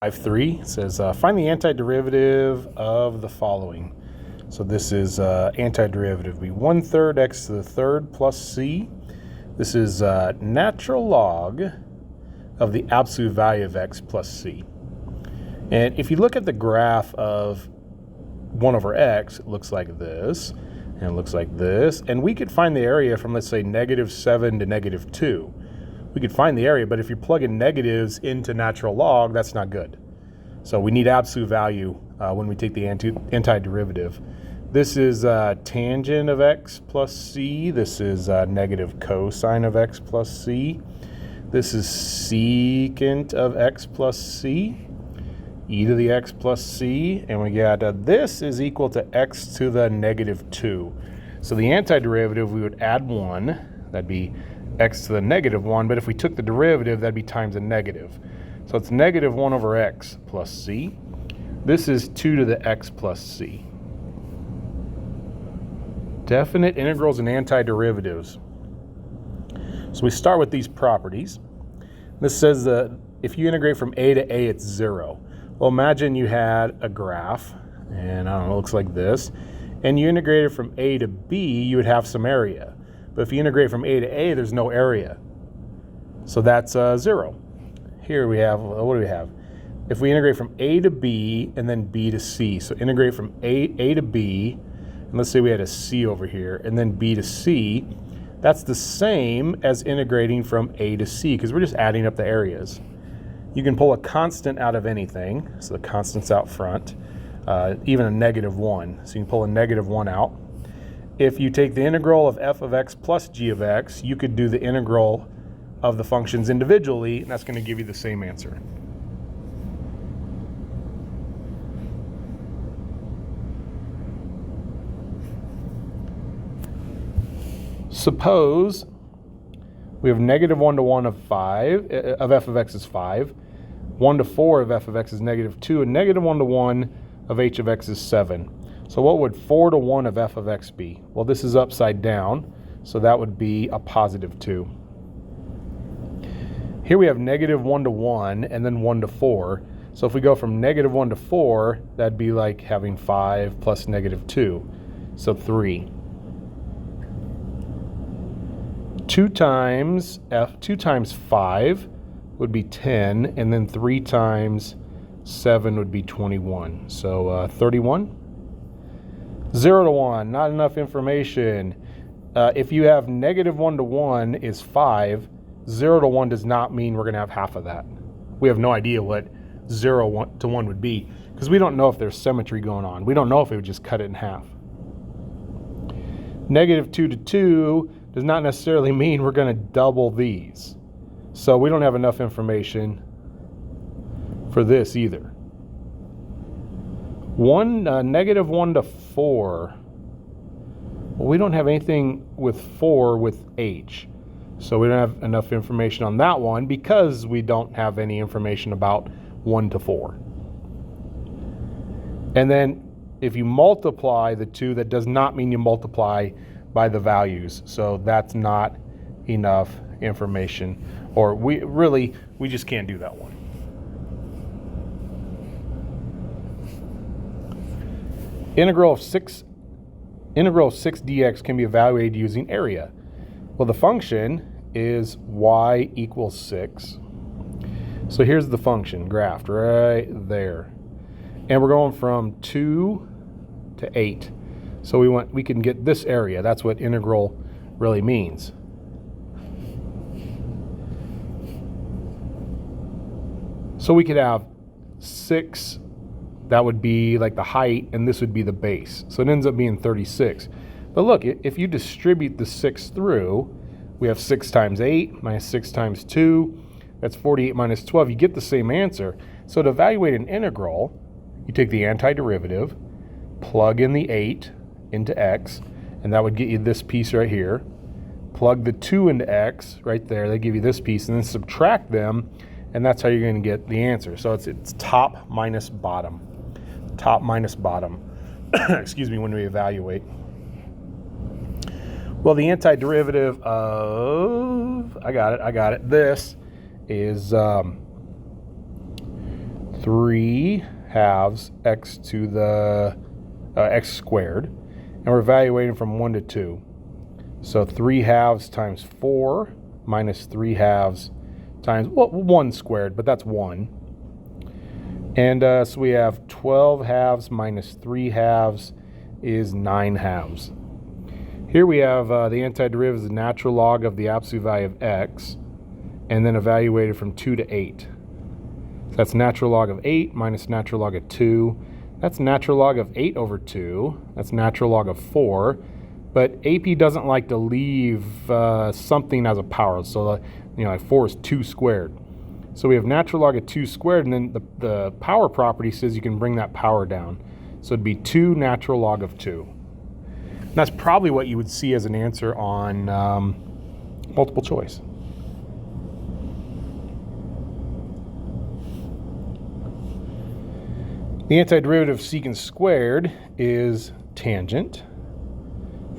5.3 says find the antiderivative of the following. So this is antiderivative be 1/3 x to the third plus c. This is natural log of the absolute value of x plus c. And if you look at the graph of 1 over x, it looks like this, and it looks like this. And we could find the area from, let's say, -7 to -2. We could find the area, but if you plug in negatives into natural log, that's not good. So we need absolute value when we take the antiderivative. This is tangent of x plus c. This is negative cosine of x plus c. This is secant of x plus c, e to the x plus c, and we got this is equal to x to the -2. So the antiderivative, we would add 1, that'd be x to the -1, but if we took the derivative, that'd be times a negative. So it's -1 over x plus c. This is 2 to the x plus c. Definite integrals and antiderivatives. So we start with these properties. This says that if you integrate from a to a, it's 0. Well, imagine you had a graph, and I don't know, it looks like this, and you integrated from a to b, you would have some area. But if you integrate from a to a, there's no area. So that's 0. Here we have, what do we have? If we integrate from a to b and then b to c, so integrate from a to b, and let's say we had a c over here, and then b to c, that's the same as integrating from a to c, because we're just adding up the areas. You can pull a constant out of anything, so the constant's out front, even a -1, so you can pull a -1 out. If you take the integral of f of x plus g of x, you could do the integral of the functions individually, and that's going to give you the same answer. Suppose we have -1 to 1 of 5, of f of x is 5, 1 to 4 of f of x is -2, and -1 to 1 of h of x is 7. So what would 4 to 1 of f of x be? Well, this is upside down, so that would be a +2. Here we have -1 to 1 and then 1 to 4. So if we go from -1 to 4, that'd be like having 5 plus -2, so 3. 2 times 5 would be 10, and then 3 times 7 would be 21. So 31. 0 to 1, not enough information. If you have -1 to 1 is 5, 0 to 1 does not mean we're going to have half of that. We have no idea what 0 to 1 would be, because we don't know if there's symmetry going on. We don't know if it would just cut it in half. -2 to 2 does not necessarily mean we're going to double these. So we don't have enough information for this either. -1 to 4. Well, we don't have anything with 4 with h. So we don't have enough information on that one because we don't have any information about 1 to 4. And then if you multiply the two, that does not mean you multiply by the values. So that's not enough information. Or we just can't do that one. Integral of 6 dx can be evaluated using area. Well, the function is y equals 6. So here's the function graphed right there. And we're going from 2 to 8. So we can get this area. That's what integral really means. So we could have 6, that would be like the height, and this would be the base. So it ends up being 36. But look, if you distribute the 6 through, we have 6 times 8 minus 6 times 2. That's 48 minus 12. You get the same answer. So to evaluate an integral, you take the antiderivative, plug in the 8 into x, and that would get you this piece right here. Plug the 2 into x right there. They give you this piece, and then subtract them, and that's how you're going to get the answer. So it's top minus bottom. Top minus bottom. Excuse me, when we evaluate. Well, the antiderivative of, I got it. This is 3 halves x to the x squared, and we're evaluating from 1 to 2. So 3 halves times 4 minus 3 halves times, well, 1 squared, but that's 1. And so we have 12 halves minus 3 halves is 9 halves. Here we have the antiderivative is the natural log of the absolute value of x, and then evaluated from 2 to 8. So that's natural log of 8 minus natural log of 2. That's natural log of 8 over 2. That's natural log of 4. But AP doesn't like to leave something as a power. So, like 4 is 2 squared. So we have natural log of 2 squared, and then the power property says you can bring that power down. So it'd be 2 natural log of 2. And that's probably what you would see as an answer on multiple choice. The antiderivative of secant squared is tangent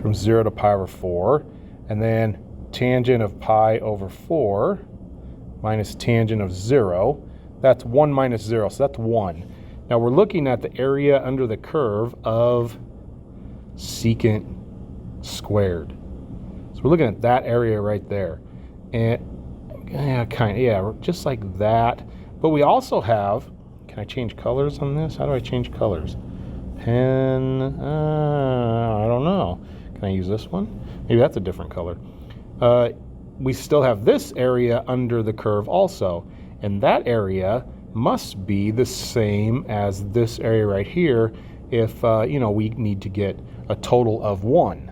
from 0 to pi over 4, and then tangent of pi over 4 minus tangent of 0. That's 1 minus 0, so that's 1. Now we're looking at the area under the curve of secant squared. So we're looking at that area right there. And just like that. But we also have, can I change colors on this? How do I change colors? Pen, I don't know. Can I use this one? Maybe that's a different color. We still have this area under the curve also, and that area must be the same as this area right here if we need to get a total of 1.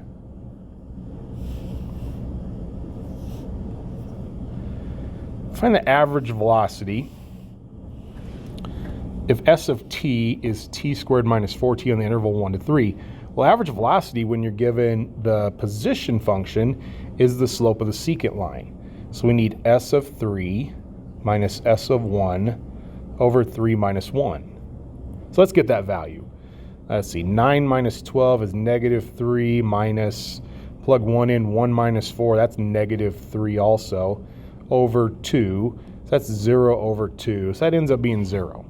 Find the average velocity if s of t is t squared minus 4t on the interval 1 to 3. Well, average velocity when you're given the position function is the slope of the secant line. So we need s of 3 minus s of 1 over 3 minus 1. So let's get that value. Let's see, 9 minus 12 is negative 3 minus, plug 1 in, 1 minus 4, that's negative 3 also, over 2. So that's 0 over 2. So that ends up being 0.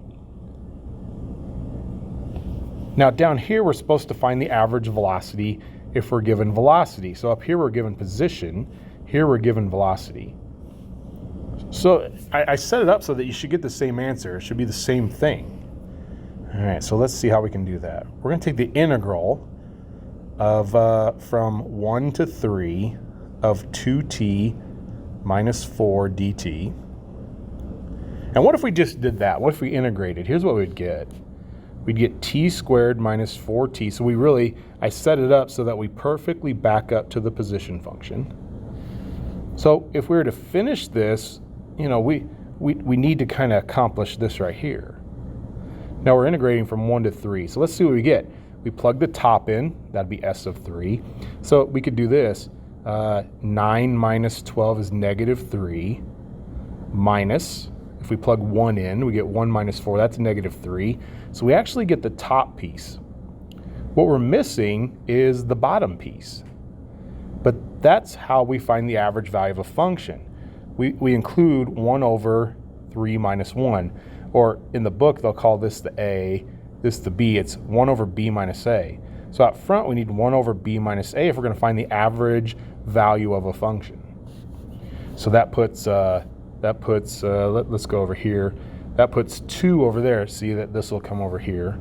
Now down here we're supposed to find the average velocity if we're given velocity. So up here we're given position, here we're given velocity. So I set it up so that you should get the same answer. It should be the same thing. All right, so let's see how we can do that. We're going to take the integral of from 1 to 3 of 2t minus 4 dt. And what if we just did that? What if we integrated? Here's what we'd get. We'd get t squared minus 4t. So I set it up so that we perfectly back up to the position function. So if we were to finish this, we need to kind of accomplish this right here. Now we're integrating from 1 to 3. So let's see what we get. We plug the top in, that'd be s of 3. So we could do this. 9 minus 12 is negative 3 minus, if we plug 1 in, we get 1 minus 4, that's negative 3. So we actually get the top piece. What we're missing is the bottom piece. But that's how we find the average value of a function. We include 1 over 3 minus 1. Or in the book, they'll call this the A, this the B. It's 1 over B minus A. So up front, we need 1 over B minus A if we're going to find the average value of a function. So that puts let's go over here. That puts 2 over there. See that this will come over here.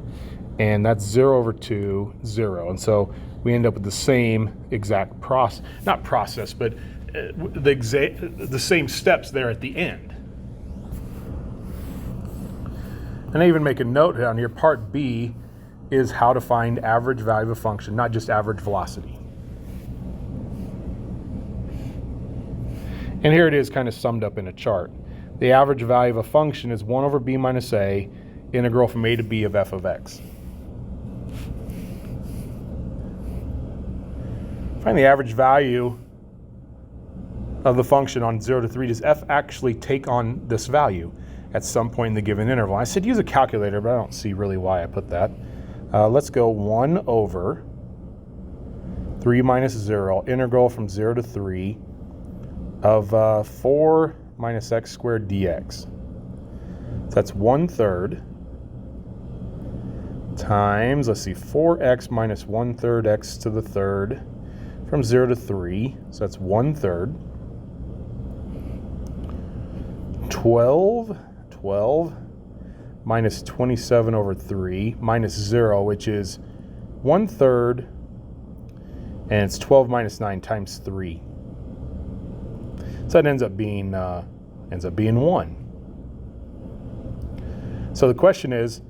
And that's 0 over 2, 0. And so we end up with the same exact process, not process, but the same steps there at the end. And I even make a note down here, part B is how to find average value of a function, not just average velocity. And here it is kind of summed up in a chart. The average value of a function is 1 over b minus a, integral from a to b of f of x. Find the average value of the function on 0 to 3. Does f actually take on this value at some point in the given interval? I said use a calculator, but I don't see really why I put that. Let's go 1 over 3 minus 0, integral from 0 to 3 of 4 minus x squared dx. So that's 1/3 times, let's see, 4x minus 1/3 x to the third from 0 to 3. So that's 1/3. 12 minus 27 over 3 minus 0, which is 1/3, and it's 12 minus 9 times 3. So that ends up being 1. So the question is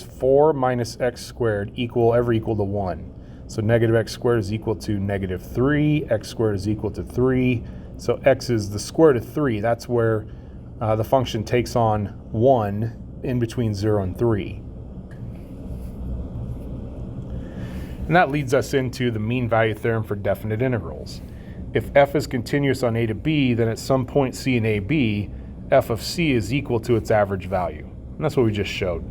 4 minus x squared ever equal to 1? So negative x squared is equal to negative 3, x squared is equal to 3. So x is the square root of 3. That's where the function takes on 1 in between 0 and 3. And that leads us into the mean value theorem for definite integrals. If f is continuous on a to b, then at some point c and ab, f of c is equal to its average value. And that's what we just showed.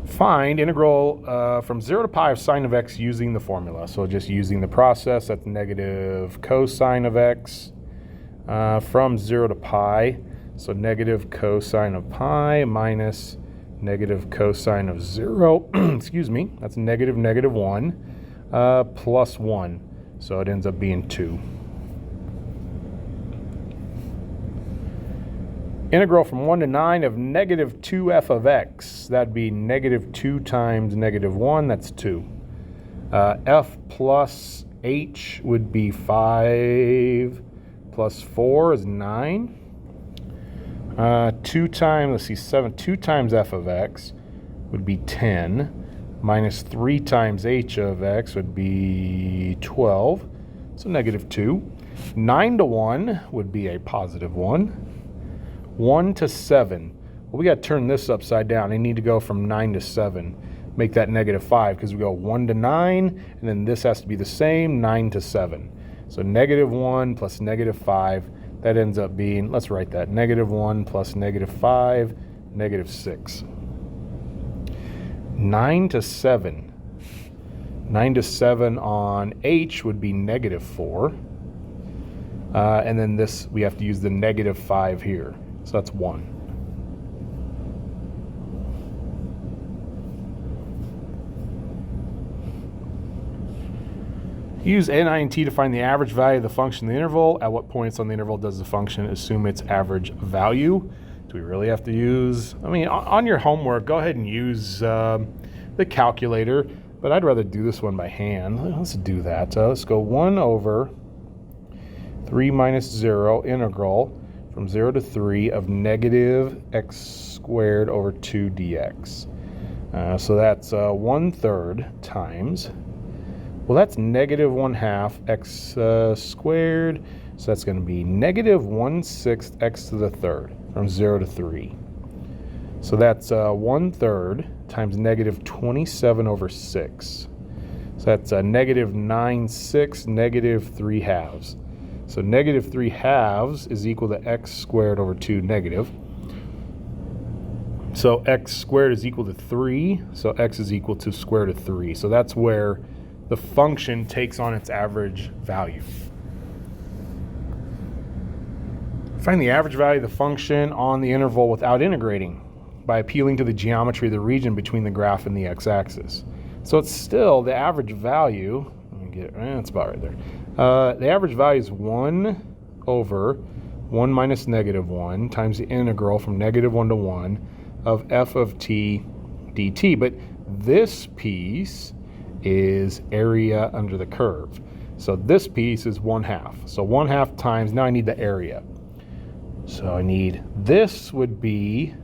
Find integral from 0 to pi of sine of x using the formula. So just using the process, that's negative cosine of x from 0 to pi. So negative cosine of pi minus negative cosine of 0, excuse me, that's negative 1 plus 1. So it ends up being 2. Integral from 1 to 9 of negative 2f of x. That'd be negative 2 times negative 1, that's 2. F plus h would be 5 plus 4 is 9. 2 times, let's see, 2 times f of x would be 10. Minus 3 times h of x would be 12. So negative 2. 9 to 1 would be a positive 1. 1 to 7. Well, we got to turn this upside down. I need to go from 9 to 7. Make that negative 5 because we go 1 to 9, and then this has to be the same, 9 to 7. So negative 1 plus negative 5, that ends up being, let's write that, negative 1 plus negative 5, negative 6. 9 to 7. 9 to 7 on h would be negative 4. And then this, we have to use the negative 5 here. So that's 1. Use n, I, and t to find the average value of the function in the interval. At what points on the interval does the function assume its average value? Do we really have to use, I mean, on your homework, go ahead and use the calculator, but I'd rather do this one by hand. Let's do that. Let's go 1 over 3 minus 0 integral from 0 to 3 of negative x squared over 2 dx. So that's 1/3 times, well, that's negative 1/2 x squared. So that's going to be negative 1/6 x to the third from 0 to 3. So that's 1/3 times negative 27 over 6. So that's negative 9/6, negative 3/2. So negative 3/2 is equal to x squared over 2 negative. So x squared is equal to 3. So x is equal to square root of 3. So that's where the function takes on its average value. Find the average value of the function on the interval without integrating by appealing to the geometry of the region between the graph and the x-axis. So it's still the average value, let me get it, it's about right there. The average value is 1 over 1 minus negative 1 times the integral from negative 1 to 1 of f of t dt. But this piece is area under the curve. So this piece is 1/2. So 1/2 times, now I need the area. So I need, this would be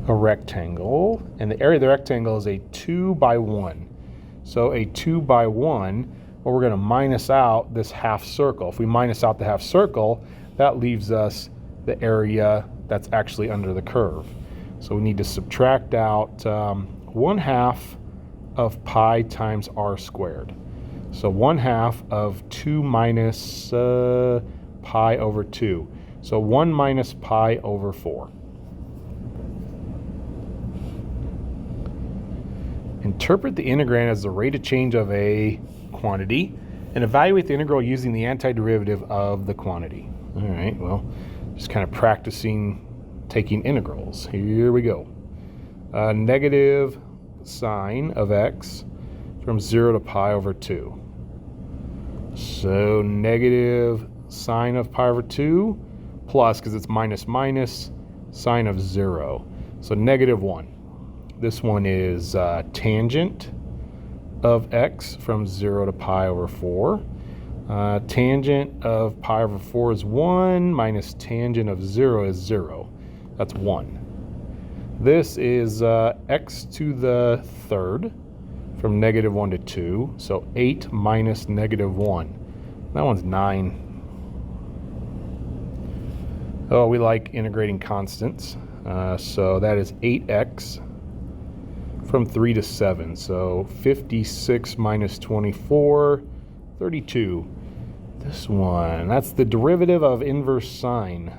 a rectangle, and the area of the rectangle is a 2 by 1. So a 2 by 1, well, we're going to minus out this half circle. If we minus out the half circle, that leaves us the area that's actually under the curve. So we need to subtract out 1/2 of pi times r squared. So 1/2 of 2 minus pi over 2. So 1 minus pi over 4. Interpret the integrand as the rate of change of a quantity and evaluate the integral using the antiderivative of the quantity. All right, well, just kind of practicing taking integrals. Here we go. Negative sine of x from 0 to pi over 2. So negative sine of pi over 2 plus, because it's minus minus, sine of 0. So negative 1. This one is tangent of x from 0 to pi over 4. Tangent of pi over 4 is 1, minus tangent of 0 is 0. That's 1. This is x to the third from negative 1 to 2. So 8 minus negative 1. That one's 9. Oh, we like integrating constants. So that is 8x from 3 to 7. So 56 minus 24, 32. This one, that's the derivative of inverse sine.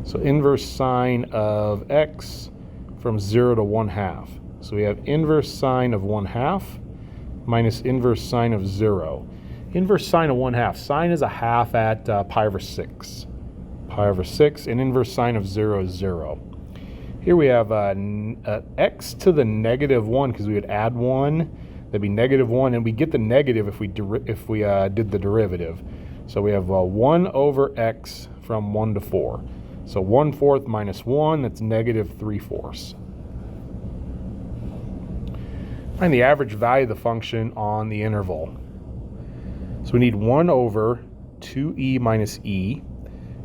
So inverse sine of x from 0 to 1/2. So we have inverse sine of 1/2 minus inverse sine of 0. Inverse sine of 1/2. Sine is a half at pi over 6. Pi over 6, and inverse sine of 0 is 0. Here we have x to the negative 1, because we would add 1. That'd be negative 1, and we get the negative if we did the derivative. So we have 1 over x from 1 to 4. So 1/4 minus 1, that's negative 3/4. Find the average value of the function on the interval. So we need 1 over 2e minus e,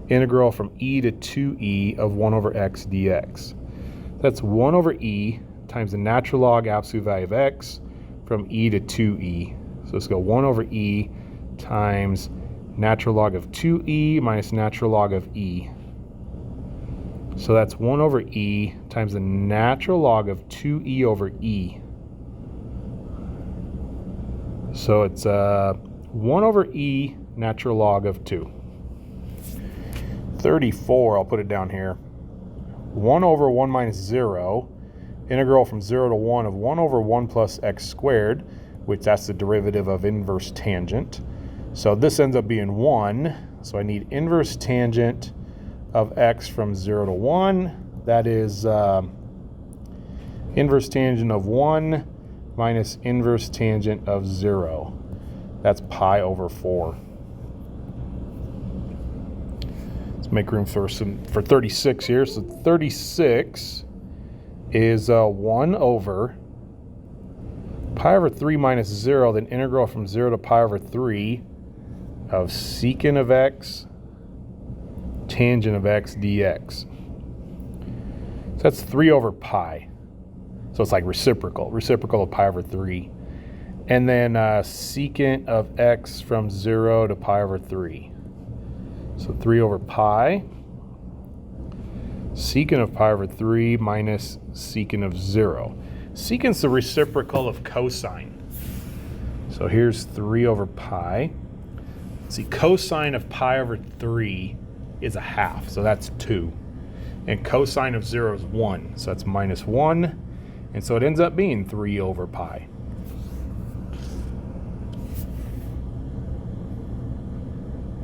integral from e to 2e of 1 over x dx. That's 1 over e times the natural log absolute value of x from e to 2e. So let's go 1 over e times natural log of 2e minus natural log of e. So that's 1 over e times the natural log of 2e over e. So it's 1 over e natural log of 2. 34, I'll put it down here. 1 over 1 minus 0, integral from 0 to 1 of 1 over 1 plus x squared, which that's the derivative of inverse tangent. So this ends up being 1, so I need inverse tangent of x from 0 to 1. That is inverse tangent of 1 minus inverse tangent of 0. That's pi over 4. Let's make room for 36 here. So 36 is 1 over pi over 3 minus 0, then integral from 0 to pi over 3 of secant of x, tangent of x dx. So that's 3 over pi. So it's like reciprocal of pi over 3. And then secant of x from 0 to pi over 3. So 3 over pi. Secant of pi over 3 minus secant of 0. Secant's the reciprocal of cosine. So here's 3 over pi. See, cosine of pi over 3 is a half, so that's 2. And cosine of 0 is 1, so that's minus 1. And so it ends up being 3 over pi.